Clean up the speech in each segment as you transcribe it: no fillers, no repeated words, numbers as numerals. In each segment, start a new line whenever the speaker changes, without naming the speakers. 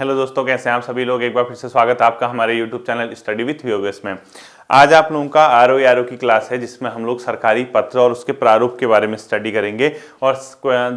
Hello दोस्तों, कैसे हैं आप सभी लोग। एक बार फिर से स्वागत है आपका हमारे YouTube channel study with Yogesh में। आज आप लोगों का आरओ की क्लास है जिसमें हम लोग सरकारी पत्र और उसके प्रारूप के बारे में स्टडी करेंगे। और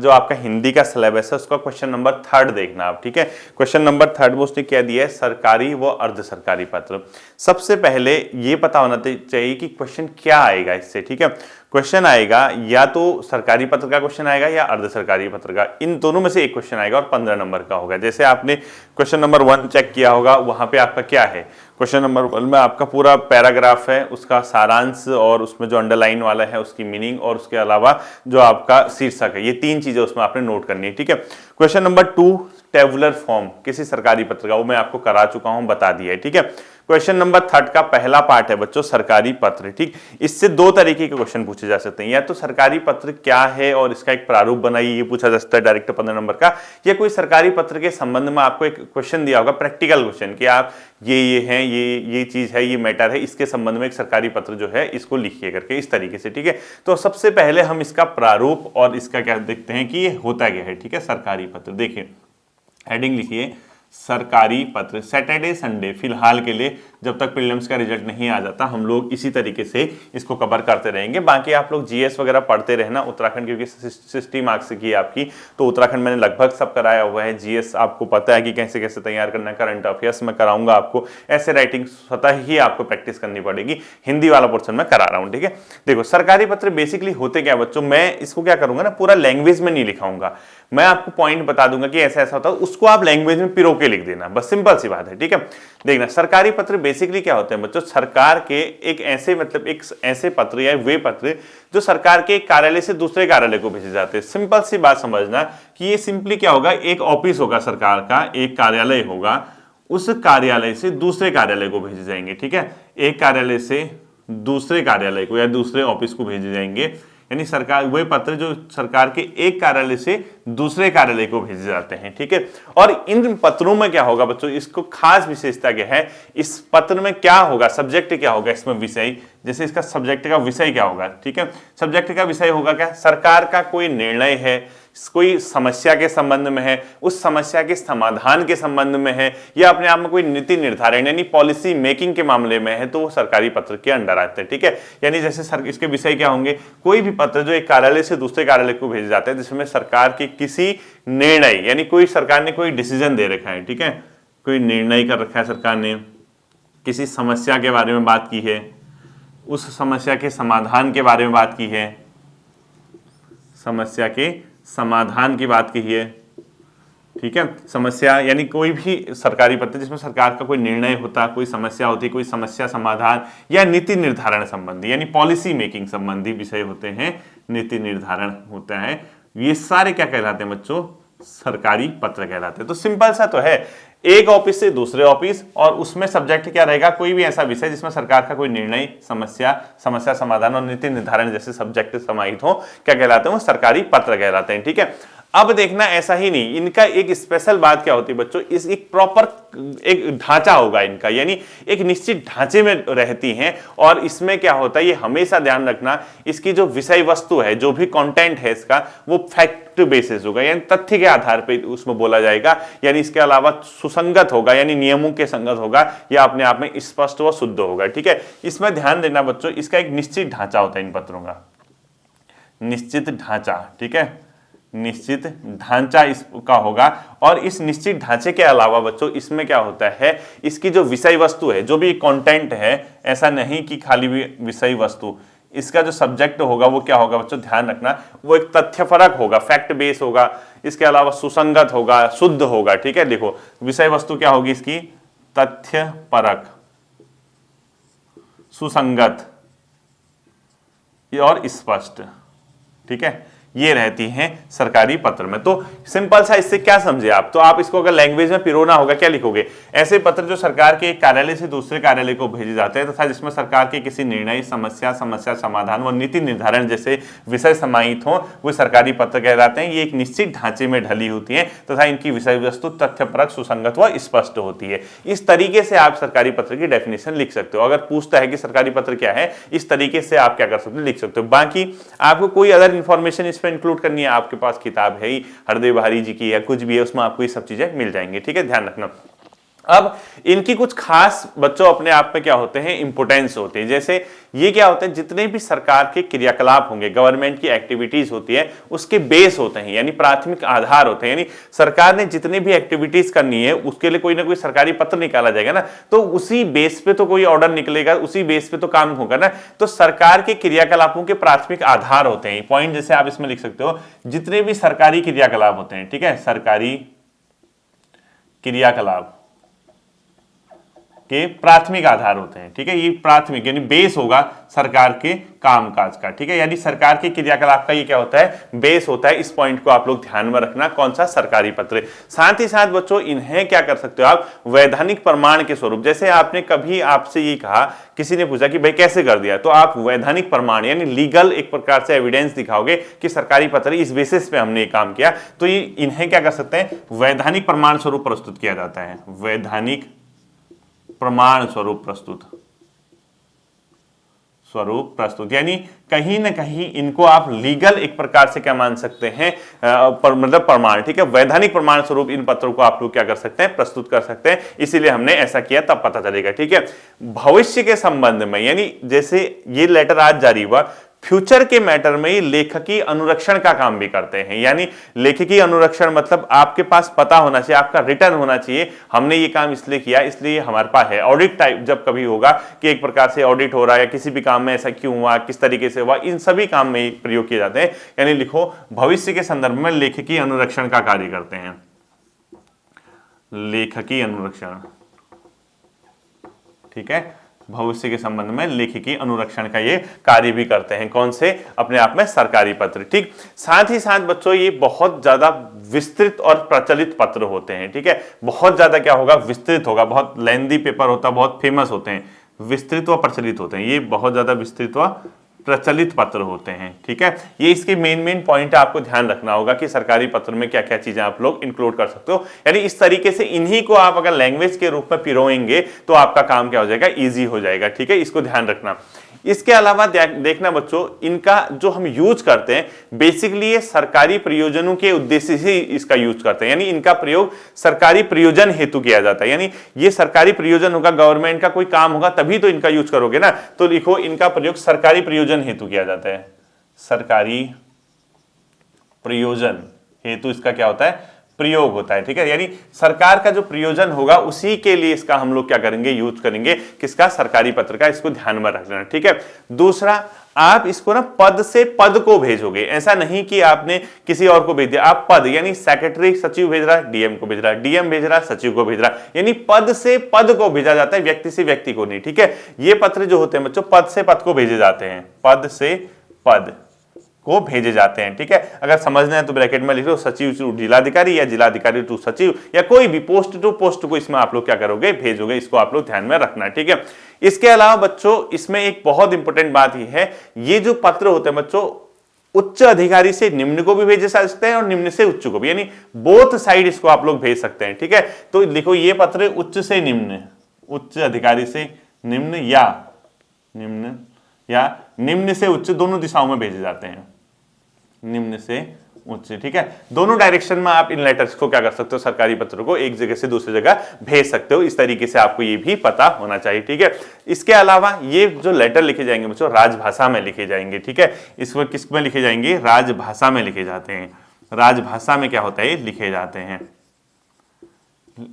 जो आपका हिंदी का सिलेबस है उसका क्वेश्चन नंबर 3 देखना आप, ठीक है। क्वेश्चन नंबर 3 में उसने क्या दिया है, सरकारी व अर्ध सरकारी पत्र। सबसे पहले ये पता होना चाहिए कि क्वेश्चन क्या आएगा इससे, ठीक है। क्वेश्चन आएगा या तो सरकारी पत्र का क्वेश्चन आएगा या अर्ध सरकारी पत्र का, इन दोनों में से एक क्वेश्चन आएगा और 15 नंबर का होगा। जैसे आपने क्वेश्चन नंबर 1 चेक किया होगा, वहां पे आपका क्या है, क्वेश्चन नंबर 1 में आपका पूरा पैराग्राफ है, उसका सारांश और उसमें जो अंडरलाइन वाला है उसकी मीनिंग और उसके अलावा जो आपका शीर्षक है, ये 3 चीजें उसमें आपने नोट करनी है, ठीक है। क्वेश्चन नंबर 2 टेबुलर फॉर्म किसी सरकारी पत्र का, वो मैं आपको करा चुका हूं, बता दिया है, ठीक है। क्वेश्चन नंबर 3 का पहला पार्ट है बच्चों सरकारी पत्र, ठीक। इससे 2 तरीके के क्वेश्चन पूछे जा सकते हैं, या तो सरकारी पत्र क्या है और इसका एक प्रारूप बनाइए, ये पूछा जा सकता है डायरेक्ट 15 नंबर का, या कोई सरकारी पत्र के संबंध में आपको एक क्वेश्चन दिया होगा, प्रैक्टिकल क्वेश्चन, कि आप ये हैं, ये चीज है, ये मैटर है, इसके संबंध में एक सरकारी पत्र जो है इसको लिखिए करके, इस तरीके से, ठीक है। तो सबसे पहले हम इसका प्रारूप और इसका क्या देखते हैं कि ये होता क्या है, ठीक है। सरकारी पत्र देखिए, हेडिंग लिखिए सरकारी पत्र। सैटरडे संडे फिलहाल के लिए, जब तक प्रीलिम्स का रिजल्ट नहीं आ जाता, हम लोग इसी तरीके से इसको कवर करते रहेंगे। बाकी आप लोग जीएस वगैरह पढ़ते रहना, उत्तराखंड क्योंकि 60 मार्क्स की आपकी, तो उत्तराखंड मैंने लगभग सब कराया हुआ है। जीएस आपको पता है कि कैसे कैसे तैयार करना है, करंट अफेयर्स में कराऊंगा आपको, ऐसे राइटिंग स्वतः ही आपको प्रैक्टिस करनी पड़ेगी। हिंदी वाला पोर्शन में करा रहा हूँ, ठीक है। देखो सरकारी पत्र बेसिकली होते क्या बच्चों, मैं इसको क्या करूंगा ना, पूरा लैंग्वेज में नहीं लिखाऊंगा, मैं आपको पॉइंट बता दूंगा कि ऐसा ऐसा होता है, उसको आप लैंग्वेज में पिरो के लिख देना, बस सिंपल सी बात है, ठीक है। देखना सरकारी पत्र बेसिकली क्या होते हैं बच्चों, सरकार के एक ऐसे पत्र या वे पत्र जो सरकार के एक कार्यालय से दूसरे कार्यालय को भेजे जाते हैं। सिंपल सी बात समझना कि ये सिंपली क्या होगा, एक ऑफिस होगा सरकार का, एक कार्यालय होगा, उस कार्यालय से दूसरे कार्यालय को भेजे जाएंगे, ठीक है। एक कार्यालय से दूसरे कार्यालय को या दूसरे ऑफिस को भेजे जाएंगे, यानी सरकार वे पत्र जो सरकार के एक कार्यालय से दूसरे कार्यालय को भेजे जाते हैं, ठीक है। और इन पत्रों में क्या होगा बच्चों, इसको खास विशेषता क्या है, इस पत्र में क्या होगा, सब्जेक्ट क्या होगा इसमें, विषय, जैसे इसका सब्जेक्ट का विषय क्या होगा, ठीक है। सब्जेक्ट का विषय होगा क्या, सरकार का कोई निर्णय है, कोई समस्या के संबंध में है, उस समस्या के समाधान के संबंध में है, या अपने आप में कोई नीति निर्धारण यानी पॉलिसी मेकिंग के मामले में है, तो वो सरकारी पत्र के अंडर आते हैं, ठीक है। यानी जैसे इसके विषय क्या होंगे, कोई भी पत्र जो एक कार्यालय से दूसरे कार्यालय को भेजे जाते हैं जिसमें सरकार के किसी निर्णय, यानी कोई सरकार ने कोई डिसीजन दे रखा है, ठीक है, कोई निर्णय कर रखा है सरकार ने, किसी समस्या के बारे में बात की है, उस समस्या के समाधान के बारे में बात की है, समस्या के समाधान की बात की है, ठीक है। समस्या यानी कोई भी सरकारी पत्र जिसमें सरकार का कोई निर्णय होता, कोई समस्या होती, कोई समस्या समाधान या नीति निर्धारण संबंधी यानी पॉलिसी मेकिंग संबंधी विषय होते हैं, नीति निर्धारण होता है, ये सारे क्या कहलाते हैं बच्चों, सरकारी पत्र कहलाते हैं। तो सिंपल सा तो है, एक ऑफिस से दूसरे ऑफिस, और उसमें सब्जेक्ट क्या रहेगा, कोई भी ऐसा विषय जिसमें सरकार का कोई निर्णय, समस्या समाधान और नीति निर्धारण जैसे सब्जेक्ट समाहित हो, क्या कहलाते हैं, वो सरकारी पत्र कहलाते हैं, ठीक है। अब देखना ऐसा ही नहीं, इनका एक स्पेशल बात क्या होती है बच्चों, इस एक प्रॉपर एक ढांचा होगा इनका, यानी एक निश्चित ढांचे में रहती हैं। और इसमें क्या होता है, ये हमेशा ध्यान रखना, इसकी जो विषय वस्तु है, जो भी कंटेंट है इसका, वो फैक्ट बेसिस होगा, यानी तथ्य के आधार पर उसमें बोला जाएगा, यानी इसके अलावा सुसंगत होगा, यानी नियमों के संगत होगा, या अपने आप में स्पष्ट व शुद्ध होगा, ठीक है। इसमें ध्यान देना बच्चों, इसका एक निश्चित ढांचा होता है इन पत्रों का, निश्चित ढांचा, ठीक है, निश्चित ढांचा इसका होगा। और इस निश्चित ढांचे के अलावा बच्चों इसमें क्या होता है, इसकी जो विषय वस्तु है, जो भी कंटेंट है, ऐसा नहीं कि खाली भी विषय वस्तु, इसका जो सब्जेक्ट होगा वो क्या होगा बच्चों, ध्यान रखना, वो एक तथ्यपरक होगा, फैक्ट बेस होगा, इसके अलावा सुसंगत होगा, शुद्ध होगा, ठीक है। देखो विषय वस्तु क्या होगी इसकी, तथ्यपरक, सुसंगत और स्पष्ट, ठीक है, ये रहती हैं सरकारी पत्र में। तो सिंपल सा इससे क्या समझे आप, तो आप इसको अगर लैंग्वेज में पिरोना होगा, क्या लिखोगे, ऐसे पत्र जो सरकार के एक कार्यालय से दूसरे कार्यालय को भेजे जाते हैं तथा जिसमें सरकार के किसी निर्णय, समस्या समाधान व नीति निर्धारण जैसे विषय समाहित हो, वो सरकारी पत्र कहलाते हैं। ये एक निश्चित ढांचे में ढली होती है तथा इनकी विषय वस्तु तथ्यपरक, सुसंगत व स्पष्ट होती है। इस तरीके से आप सरकारी पत्र की डेफिनेशन लिख सकते हो। अगर पूछता है कि सरकारी पत्र क्या है, इस तरीके से आप क्या कर सकते हो, लिख सकते हो। बाकी आपको कोई अदर इंफॉर्मेशन इसमें इंक्लूड करनी है, आपके पास किताब है ही हरदेव बहारी जी की या कुछ भी है, उसमें आपको ये सब चीजें मिल जाएंगी। ठीक है, ध्यान रखना। अब इनकी कुछ खास बच्चों अपने आप में क्या होते हैं, इंपोर्टेंस होते हैं। जैसे ये क्या होते हैं, जितने भी सरकार के क्रियाकलाप होंगे, गवर्नमेंट की एक्टिविटीज होती है, उसके बेस होते हैं, यानी प्राथमिक आधार होते हैं। यानी सरकार ने जितनी भी एक्टिविटीज करनी है उसके लिए कोई ना कोई सरकारी पत्र निकाला जाएगा ना, तो उसी बेस पे तो कोई ऑर्डर निकलेगा, उसी बेस पे तो काम होगा ना। तो सरकार के क्रियाकलापों के प्राथमिक आधार होते हैं पॉइंट, जैसे आप इसमें लिख सकते हो, जितने भी सरकारी क्रियाकलाप होते हैं, ठीक है, सरकारी क्रियाकलाप के प्राथमिक आधार होते हैं। ठीक है, ये प्राथमिक यानी बेस होगा सरकार के कामकाज का। ठीक है, यानी सरकार के क्रियाकलाप का ये क्या होता है, बेस होता है। इस पॉइंट को आप लोग ध्यान में रखना, कौन सा, सरकारी पत्र। साथ ही साथ बच्चों इन्हें क्या कर सकते हो आप, वैधानिक प्रमाण के स्वरूप। जैसे आपने कभी आपसे ये कहा, किसी ने पूछा कि भाई कैसे कर दिया, तो आप वैधानिक प्रमाण यानी लीगल एक प्रकार से एविडेंस दिखाओगे कि सरकारी पत्र इस बेसिस पे हमने ये काम किया, तो ये इन्हें क्या कर सकते हैं, वैधानिक प्रमाण स्वरूप प्रस्तुत किया जाता है। वैधानिक प्रमाण स्वरूप प्रस्तुत यानी कहीं ना कहीं इनको आप लीगल एक प्रकार से क्या मान सकते हैं, मतलब प्रमाण। ठीक है, वैधानिक प्रमाण स्वरूप इन पत्रों को आप लोग क्या कर सकते हैं, प्रस्तुत कर सकते हैं। इसीलिए हमने ऐसा किया, तब पता चलेगा। ठीक है, भविष्य के संबंध में, यानी जैसे ये लेटर आज जारी हुआ, फ्यूचर के मैटर में ये लेखकी अनुरक्षण का काम भी करते हैं। यानी लेखकी अनुरक्षण मतलब आपके पास पता होना चाहिए, आपका रिटर्न होना चाहिए, हमने ये काम इसलिए किया, इसलिए हमारे पास है। ऑडिट टाइप जब कभी होगा कि एक प्रकार से ऑडिट हो रहा है या किसी भी काम में ऐसा क्यों हुआ, किस तरीके से हुआ, इन सभी काम में प्रयोग किए जाते हैं। यानी लिखो, भविष्य के संदर्भ में लेखकी अनुरक्षण का कार्य करते हैं। लेखकी अनुरक्षण, ठीक है, भविष्य के संबंध में लेखिकी अनुरक्षण का ये कार्य भी करते हैं। कौन से, अपने आप में सरकारी पत्र। ठीक, साथ ही साथ बच्चों ये बहुत ज्यादा विस्तृत और प्रचलित पत्र होते हैं। ठीक है, बहुत ज्यादा क्या होगा, विस्तृत होगा, बहुत लेंदी पेपर होता है, बहुत फेमस होते हैं, विस्तृत व प्रचलित होते हैं। ये बहुत ज्यादा विस्तृत व प्रचलित पत्र होते हैं। ठीक है, ये इसके मेन पॉइंट आपको ध्यान रखना होगा कि सरकारी पत्र में क्या क्या चीजें आप लोग इंक्लूड कर सकते हो। यानी इस तरीके से इन्हीं को आप अगर लैंग्वेज के रूप में पिरोएंगे तो आपका काम क्या हो जाएगा, इजी हो जाएगा। ठीक है, इसको ध्यान रखना। इसके अलावा देखना बच्चों, इनका जो हम यूज करते हैं बेसिकली ये सरकारी प्रयोजनों के उद्देश्य से इसका यूज करते हैं। यानी इनका प्रयोग सरकारी प्रयोजन हेतु किया जाता है। यानी ये सरकारी प्रयोजन होगा, गवर्नमेंट का कोई काम होगा तभी तो इनका यूज करोगे ना। तो लिखो, इनका प्रयोग सरकारी प्रयोजन हेतु किया जाता है। सरकारी प्रयोजन हेतु इसका क्या होता है, प्रयोग होता है। ठीक है, यानी सरकार का जो प्रयोजन होगा उसी के लिए इसका हम लोग क्या करेंगे, यूज करेंगे। किसका, सरकारी पत्र का। इसको ध्यान में रख लेना। ठीक है, दूसरा, आप इसको ना पद से पद को भेजोगे, ऐसा नहीं कि आपने किसी और को भेज दिया। आप पद यानी सेक्रेटरी सचिव भेज रहा, डीएम को भेज रहा, डीएम भेज रहा, सचिव को भेज रहा, यानी पद से पद को भेजा जाता है, व्यक्ति से व्यक्ति को नहीं। ठीक है, ये पत्र जो होते हैं बच्चों पद से पद को भेजे जाते हैं, पद से पद को भेजे जाते हैं। ठीक है, अगर समझना है तो ब्रैकेट में लिख लो, सचिव टू जिलाधिकारी या जिलाधिकारी टू सचिव या कोई भी पोस्ट टू पोस्ट को इसमें आप लोग क्या करोगे, भेजोगे। इसको आप लोग ध्यान में रखना है। ठीक है, इसके अलावा बच्चों इसमें एक बहुत इंपॉर्टेंट बात यह है, ये जो पत्र होते हैं बच्चों उच्च अधिकारी से निम्न को भी भेजे जा सकते हैं और निम्न से उच्च को भी, यानी बोथ साइड इसको आप लोग भेज सकते हैं। ठीक है, तो लिखो, ये पत्र उच्च से निम्न, उच्च अधिकारी से निम्न या निम्न से उच्च दोनों दिशाओं में भेजे जाते हैं, निम्न से उच्च। ठीक है, दोनों डायरेक्शन में आप इन लेटर्स को क्या कर सकते हो, सरकारी पत्रों को एक जगह से दूसरी जगह भेज सकते हो। इस तरीके से आपको ये भी पता होना चाहिए। ठीक है, इसके अलावा ये जो लेटर लिखे जाएंगे बच्चों राजभाषा में लिखे जाएंगे। ठीक है, इसमें किस में लिखे जाएंगे, राजभाषा में लिखे जाते हैं। राजभाषा में क्या होता है, लिखे जाते हैं,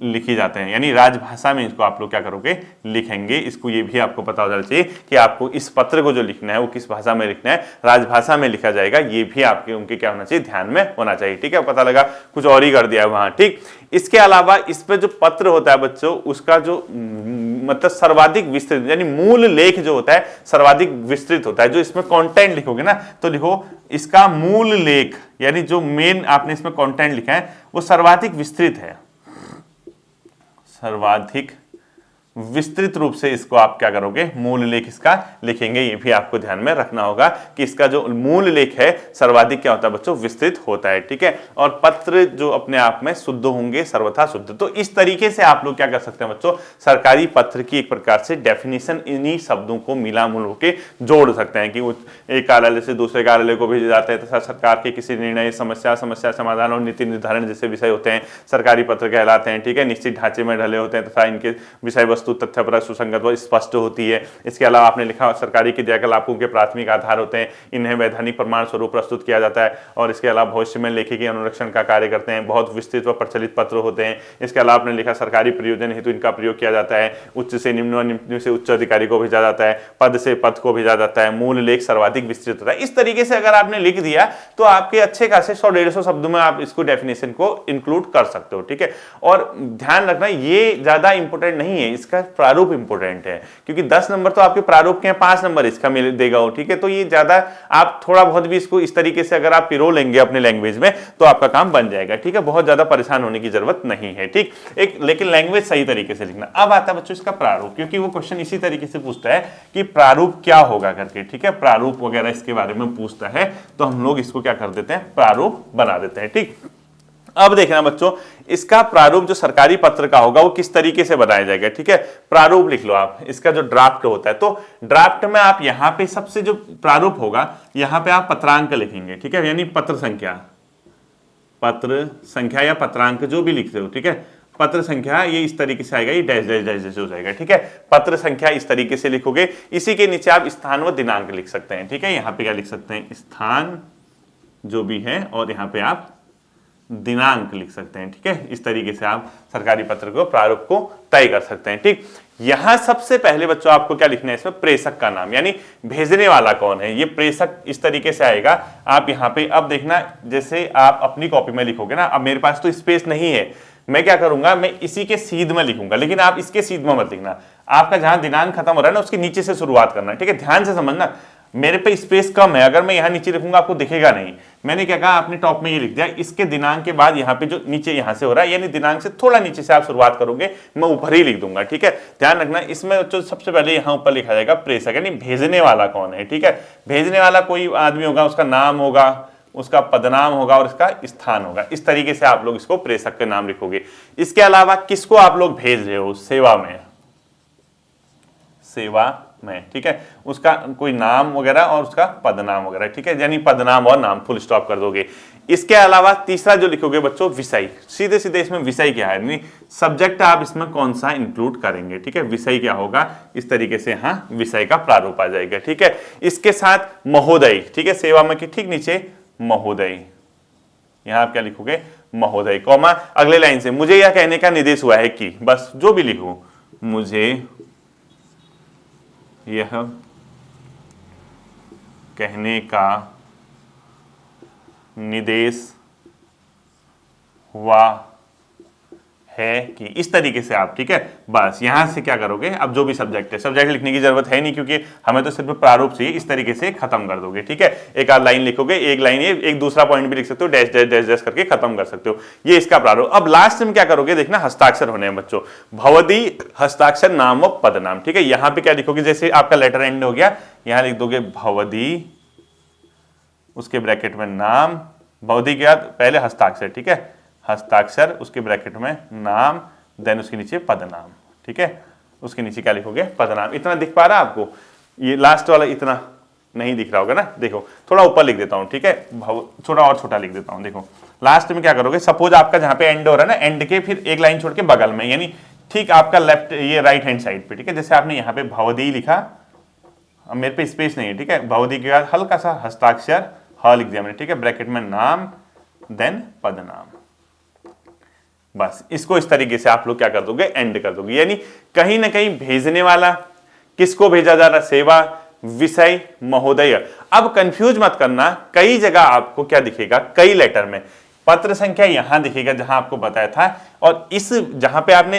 लिखी जाते हैं, यानी राजभाषा में इसको आप लोग क्या करोगे, लिखेंगे। इसको ये भी आपको पता हो जाना चाहिए कि आपको इस पत्र को जो लिखना है वो किस भाषा में लिखना है, राजभाषा में लिखा जाएगा। ये भी आपके उनके क्या होना चाहिए, ध्यान में होना चाहिए। ठीक है, पता लगा कुछ और ही कर दिया है वहां। ठीक, इसके अलावा इस पे जो पत्र होता है बच्चों उसका जो मतलब सर्वाधिक विस्तृत यानी मूल लेख जो होता है सर्वाधिक विस्तृत होता है। जो इसमें कंटेंट लिखोगे ना तो लिखो, इसका मूल लेख यानी जो मेन आपने इसमें कंटेंट लिखा है वो सर्वाधिक विस्तृत है, सर्वाधिक विस्तृत रूप से इसको आप क्या करोगे, मूल लेख इसका लिखेंगे। ये भी आपको ध्यान में रखना होगा कि इसका जो मूल लेख है सर्वाधिक क्या होता है बच्चों, विस्तृत होता है, ठीक है। और पत्र जो अपने आप में शुद्ध होंगे, सर्वथा शुद्ध। तो इस तरीके से आप लोग क्या कर सकते हैं बच्चों, सरकारी पत्र की एक प्रकार से डेफिनेशन इन्हीं शब्दों को मिला मूल होकर जोड़ सकते हैं कि एक कार्यालय से दूसरे कार्यालय को भेजे जाते हैं तथा सरकार के किसी निर्णय, समस्या समाधान और नीति निर्धारण जैसे विषय होते हैं सरकारी पत्र कहलाते हैं, ठीक है। निश्चित ढांचे में ढले होते हैं तथा इनके विषय वस्तु तथ्यपरक, सुसंगत व स्पष्ट होती है। इसके अलावा आपने लिखा सरकारी क्रियाकलापों के प्राथमिक आधार होते हैं, इन्हें वैधानिक प्रमाण स्वरूप प्रस्तुत किया जाता है और इसके अलावा भविष्य में लेखिकी अनुरक्षण का कार्य करते हैं। बहुत विस्तृत व प्रचलित पत्र होते हैं। इसके अलावा आपने लिखा सरकारी प्रयोजन हेतु इनका प्रयोग किया जाता है। उच्च से निम्न व निम्न से उच्च अधिकारी को भेजा जाता है, पद से पद को भेजा जाता है। मूल लेख सर्वाधिक विस्तृत होता है। इस तरीके से अगर आपने लिख दिया तो आपके अच्छे खासे 100-150 शब्दों में आप इसको डेफिनेशन को इंक्लूड कर सकते हो, ठीक है। और ध्यान रखना ये ज्यादा इंपॉर्टेंट नहीं है, इसका प्रारूप इंपॉर्टेंट है, क्योंकि 10 नंबर तो आपके प्रारूप के हैं, 5 नंबर इसका मिल देगा हो, ठीक है। तो ये ज्यादा आप थोड़ा बहुत भी इसको इस तरीके से अगर आप पिरो लेंगे अपने लैंग्वेज में तो आपका काम बन जाएगा, ठीक है। बहुत ज्यादा परेशान होने की जरूरत नहीं है, ठीक। एक लेकिन लैंग्वेज सही तरीके से लिखना। अब आता है बच्चों इसका प्रारूप, क्योंकि वो क्वेश्चन इसी तरीके से पूछता है कि प्रारूप क्या होगा करके, ठीक है। प्रारूप वगैरह इसके बारे में पूछता है तो हम लोग इसको क्या कर देते हैं, प्रारूप बना देते हैं, ठीक। अब देखना बच्चों इसका प्रारूप जो सरकारी पत्र का होगा वो किस तरीके से बनाया जाएगा, ठीक है। प्रारूप लिख लो आप, इसका जो ड्राफ्ट होता है, तो ड्राफ्ट में आप यहां पे सबसे जो प्रारूप होगा यहां पे आप पत्रांक लिखेंगे, ठीक है, यानी पत्र संख्या या पत्रांक जो भी लिखते हो, ठीक है। पत्र संख्या ये इस तरीके से आएगा, ये डैश डैश डैश डैश हो जाएगा, ठीक है। पत्र संख्या इस तरीके से लिखोगे। इसी के नीचे आप स्थान व दिनांक लिख सकते हैं, ठीक है। यहाँ पे क्या लिख सकते हैं, स्थान जो भी है और यहाँ पे आप दिनांक लिख सकते हैं, ठीक है। इस तरीके से आप सरकारी पत्र को प्रारूप को तय कर सकते हैं, ठीक। यहां सबसे पहले बच्चों आपको क्या लिखना है, इसमें प्रेषक का नाम, यानी भेजने वाला कौन है। ये प्रेषक इस तरीके से आएगा। आप यहाँ पे अब देखना, जैसे आप अपनी कॉपी में लिखोगे ना, अब मेरे पास तो स्पेस नहीं है, मैं क्या करूंगा, मैं इसी के सीध में लिखूंगा, लेकिन आप इसके सीध में मत लिखना। आपका जहां दिनांक खत्म हो रहा है ना उसके नीचे से शुरुआत करना, ठीक है। ध्यान से समझना, मेरे पे स्पेस कम है, अगर मैं यहाँ नीचे लिखूंगा आपको दिखेगा नहीं। मैंने क्या कहा, आपने टॉप में ये लिख दिया, इसके दिनांक के बाद यहाँ पे जो नीचे यहाँ से हो रहा है, यानी दिनांक से थोड़ा नीचे से आप शुरुआत करोगे, मैं ऊपर ही लिख दूंगा, ठीक है। ध्यान रखना, इसमें जो सबसे पहले यहाँ ऊपर लिखा जाएगा प्रेषक, यानी भेजने वाला कौन है, ठीक है। भेजने वाला कोई आदमी होगा, उसका नाम होगा, उसका पदनाम होगा और इसका स्थान होगा। इस तरीके से आप लोग इसको प्रेषक के नाम लिखोगे। इसके अलावा किसको आप लोग भेज रहे हो, सेवा में, ठीक है, उसका कोई नाम वगैरह और उसका पदनाम वगैरह, ठीक है, यानी पदनाम और नाम फुल स्टॉप कर दोगे। इसके अलावा तीसरा जो लिखोगे बच्चों, विषय। सीधे सीधे इसमें विषय क्या है, यानी सब्जेक्ट आप इसमें कौन सा इंक्लूड करेंगे, ठीक है। विषय क्या होगा, इस तरीके से हाँ विषय का प्रारूप आ जाएगा, ठीक है। इसके साथ महोदय, ठीक है, सेवा में के ठीक नीचे महोदय, यहां आप क्या लिखोगे, महोदय, कॉमा अगले लाइन से मुझे यह कहने का निर्देश हुआ है कि, बस जो भी लिखो, मुझे यह कहने का निर्देश हुआ है कि, इस तरीके से आप, ठीक है। बस यहां से क्या करोगे, अब जो भी सब्जेक्ट है, सब्जेक्ट लिखने की जरूरत है नहीं क्योंकि हमें तो सिर्फ प्रारूप चाहिए, इस तरीके से खत्म कर दोगे, ठीक है। एक आध लाइन लिखोगे, एक लाइन ये, एक दूसरा पॉइंट भी लिख सकते हो, डैश डैश डैश डैश करके खत्म कर सकते हो। ये इसका प्रारूप। अब लास्ट में क्या करोगे, देखना हस्ताक्षर होने हैं बच्चों, भवदी हस्ताक्षर नाम व पदनाम, ठीक है। यहां पे क्या लिखोगे, जैसे आपका लेटर एंड हो गया, यहां लिख दोगे भवदी, उसके ब्रैकेट में नाम, भवदी के बाद पहले हस्ताक्षर, ठीक है, हस्ताक्षर, उसके ब्रैकेट में नाम, देन उसके नीचे पदनाम, ठीक है। उसके नीचे क्या लिखोगे, पदनाम। इतना दिख पा रहा है आपको, ये लास्ट वाला इतना नहीं दिख रहा होगा ना, देखो थोड़ा ऊपर लिख देता हूं, ठीक है, थोड़ा और छोटा लिख देता हूं। देखो लास्ट में क्या करोगे, सपोज आपका जहां पे एंड हो रहा है ना, एंड के फिर एक लाइन छोड़ के बगल में, यानी ठीक आपका लेफ्ट, ये राइट हैंड साइड पे, ठीक है। जैसे आपने यहाँ पे भवदी लिखा, अब मेरे पे स्पेस नहीं है, ठीक है, भवदी के बाद हल्का सा हस्ताक्षर ह लिख दिया मैंने, ठीक है, ब्रैकेट में नाम, देन पदनाम। बस इसको इस तरीके से आप लोग क्या कर दोगे, एंड कर दोगे। यानी कहीं ना कहीं भेजने वाला, किसको भेजा जा रहा, सेवा, विषय, महोदय। अब कंफ्यूज मत करना, कई जगह आपको क्या दिखेगा, कई लेटर में पत्र संख्या यहां दिखेगा जहां आपको बताया था, और इस जहां पे आपने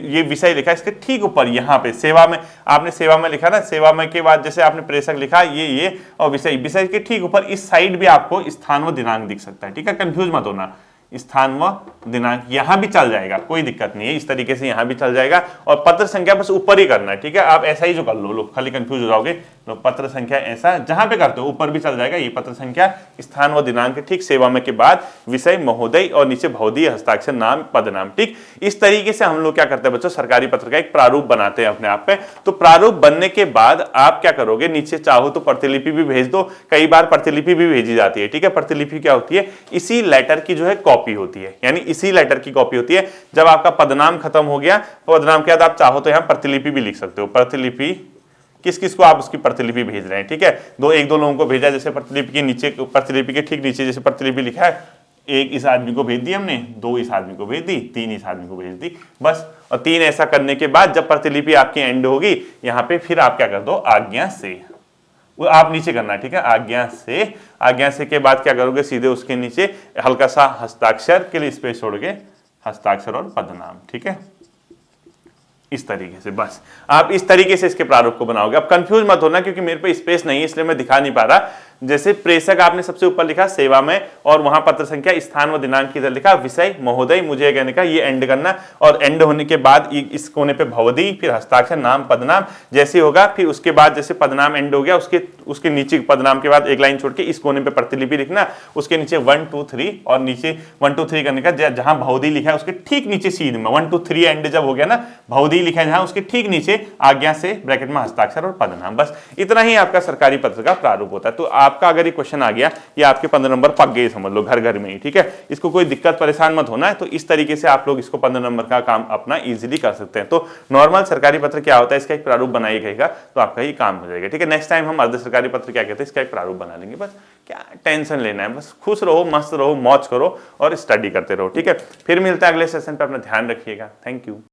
ये विषय लिखा, इसके ठीक ऊपर यहां पे सेवा में, आपने सेवा में लिखा ना, सेवा में के बाद जैसे आपने प्रेषक लिखा ये और विषय, विषय के ठीक ऊपर इस साइड भी आपको स्थान व दिनांक दिख सकता है, ठीक है। कंफ्यूज मत होना, स्थान व दिनांक, यहां भी चल जाएगा, कोई दिक्कत नहीं है, इस तरीके से यहां भी चल जाएगा। और पत्र संख्या बस ऊपर ही करना है, ठीक है, आप ऐसा ही जो कर लो, लोग खाली कंफ्यूज हो जाओगे। तो पत्र संख्या ऐसा जहां पे करते हो ऊपर भी चल जाएगा, ये पत्र संख्या, स्थान व दिनांक, ठीक, सेवा में के बाद विषय महोदय और नीचे भवदीय हस्ताक्षर नाम पदनाम, ठीक। इस तरीके से हम लोग क्या करते हैं बच्चों, सरकारी पत्र का एक प्रारूप बनाते हैं अपने आप पे। तो प्रारूप बनने के बाद आप क्या करोगे, नीचे चाहो तो प्रतिलिपि भी भेज दो, कई बार प्रतिलिपि भी भेजी जाती है, ठीक है। प्रतिलिपि क्या होती है, इसी लेटर की जो है कॉपी होती है, यानी इसी लेटर की कॉपी होती है। जब आपका पदनाम खत्म हो गया, पदनाम के बाद आप चाहो तो यहां प्रतिलिपि भी लिख सकते हो। प्रतिलिपि किस किस को आप उसकी प्रतिलिपि भेज रहे हैं, ठीक है, एक दो लोगों को भेजा, जैसे प्रतिलिपि के नीचे, प्रतिलिपि के ठीक नीचे जैसे प्रतिलिपि लिखा है, एक इस आदमी को भेज दी हमने, 2 इस आदमी को भेज दी, 3 इस आदमी को भेज दी, बस। और 3 ऐसा करने के बाद जब प्रतिलिपि आपकी एंड होगी, यहां पे फिर आप क्या कर दो, आज्ञा से, वो आप नीचे करना है, ठीक है, आज्ञा से। आज्ञा से के बाद क्या करोगे, सीधे उसके नीचे हल्का सा हस्ताक्षर के लिए स्पेस छोड़ के हस्ताक्षर और पदनाम, ठीक है, इस तरीके से। बस आप इस तरीके से इसके प्रारूप को बनाओगे। अब कंफ्यूज मत होना, क्योंकि मेरे पे स्पेस नहीं है इसलिए मैं दिखा नहीं पा रहा। जैसे प्रेषक आपने सबसे ऊपर लिखा सेवा में, और वहां पत्र संख्या, स्थान व दिनांक की तरह लिखा, विषय महोदय, मुझे कहने का ये एंड करना, और एंड होने के बाद इस कोने पे भवदी, फिर हस्ताक्षर नाम पदनाम जैसे होगा, फिर उसके बाद जैसे पदनाम एंड हो गया, उसके नीचे पदनाम के बाद एक लाइन छोड़ के इस कोने पे प्रतिलिपि लिखना, उसके नीचे 1 2 3, और नीचे 1 2 3 करने का जहां भवदी लिखा है उसके ठीक नीचे सीध में 1 2 3 एंड जब हो गया ना, भवदी लिखा है जहां, उसके ठीक नीचे आज्ञा से ब्रैकेट में हस्ताक्षर और पदनाम। बस इतना ही आपका सरकारी पत्र का प्रारूप होता है। तो आपका अगर ये क्वेश्चन आ गया, ये आपके 15 नंबर पक गए समझ लो, घर घर में ही, ठीक है। इसको कोई दिक्कत परेशान मत होना है। तो इस तरीके से आप लोग इसको 15 नंबर का काम अपना इजीली कर सकते हैं। तो नॉर्मल सरकारी पत्र क्या होता है, इसका एक प्रारूप बनाइएगा तो आपका ये काम हो जाएगा, ठीक है। नेक्स्ट टाइम हम अर्ध सरकारी पत्र क्या कहते हैं, इसका एक प्रारूप बना लेंगे। बस क्या टेंशन लेना है, बस खुश रहो, मस्त रहो, मौज करो और स्टडी करते रहो, ठीक है। फिर मिलता है अगले सेशन पे, अपना ध्यान रखिएगा। Thank you.